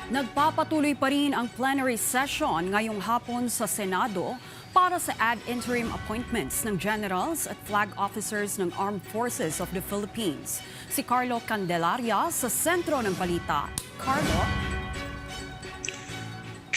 Nagpapatuloy pa rin ang plenary session ngayong hapon sa Senado para sa ad interim appointments ng generals at flag officers ng Armed Forces of the Philippines. Si Carlo Candelaria sa sentro ng balita. Carlo?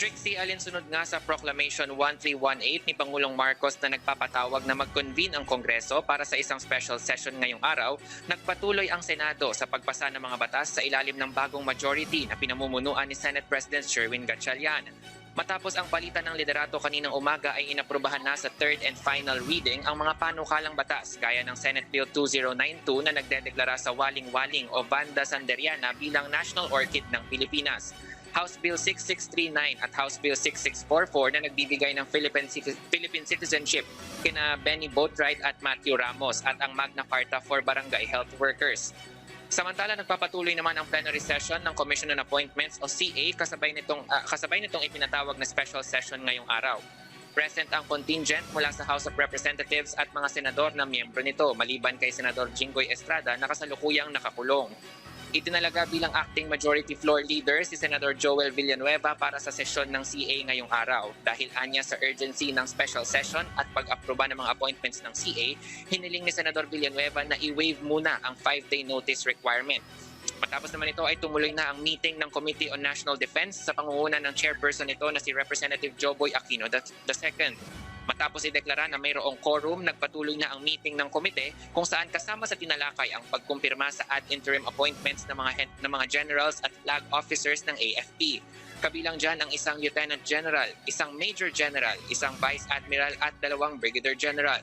Trixie, alinsunod nga sa Proclamation 1318 ni Pangulong Marcos na nagpapatawag na mag-convene ang Kongreso para sa isang special session ngayong araw, nagpatuloy ang Senado sa pagpasa ng mga batas sa ilalim ng bagong majority na pinamumunuan ni Senate President Sherwin Gatchalian. Matapos ang palitan ng liderato kaninang umaga ay inaprubahan na sa third and final reading ang mga panukalang batas gaya ng Senate Bill 2092 na nagdedeklara sa waling-waling o Vanda Sanderiana bilang National Orchid ng Pilipinas. House Bill 6639 at House Bill 6644 na nagbibigay ng Philippine citizenship kina Benny Boatwright at Matthew Ramos at ang Magna Carta for Barangay Health Workers. Samantala, nagpapatuloy naman ang plenary session ng Commission on Appointments o CA kasabay nitong ipinatawag na special session ngayong araw. Present ang contingent mula sa House of Representatives at mga senador na miyembro nito maliban kay Senador Jinggoy Estrada na kasalukuyang nakakulong. Itinalaga bilang acting majority floor leader si Senador Joel Villanueva para sa sesyon ng CA ngayong araw. Dahil anya sa urgency ng special session at pag-aproba ng mga appointments ng CA, hiniling ni Senador Villanueva na i-waive muna ang 5-day notice requirement. Matapos naman ito ay tumuloy na ang meeting ng Committee on National Defense sa pangunguna ng chairperson nito na si Representative Joboy Aquino II. Matapos ideklara na mayroong quorum, nagpatuloy na ang meeting ng komite kung saan kasama sa tinalakay ang pagkumpirma sa ad interim appointments ng mga generals at flag officers ng AFP. Kabilang dyan ang isang lieutenant general, isang major general, isang vice admiral at 2 brigadier general.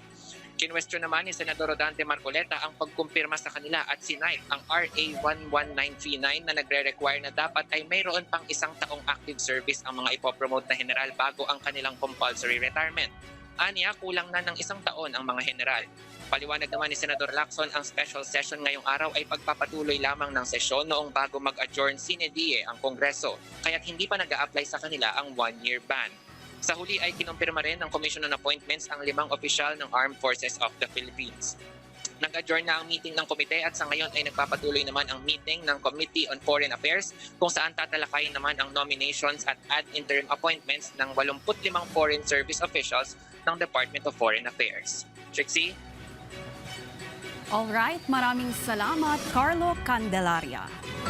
Kinwestiyon naman ni Senador Rodante Marcoleta ang pagkumpirma sa kanila at sinight ang RA 11939 na nagre-require na dapat ay mayroon pang 1 taong active service ang mga ipopromote na general bago ang kanilang compulsory retirement. Aniya, kulang na ng 1 taon ang mga general. Paliwanag naman ni Senador Lacson ang special session ngayong araw ay pagpapatuloy lamang ng sesyon noong bago mag-adjourn sine die ang Kongreso, kaya't hindi pa nag-a-apply sa kanila ang 1-year ban. Sa huli ay kinumpirma rin ng Commission on Appointments ang 5 opisyal ng Armed Forces of the Philippines. Nag-adjourn na ang meeting ng komite at sa ngayon ay nagpapatuloy naman ang meeting ng Committee on Foreign Affairs kung saan tatalakayin naman ang nominations at ad interim appointments ng 85 foreign service officials ng Department of Foreign Affairs. Trixie? Alright, maraming salamat, Carlo Candelaria.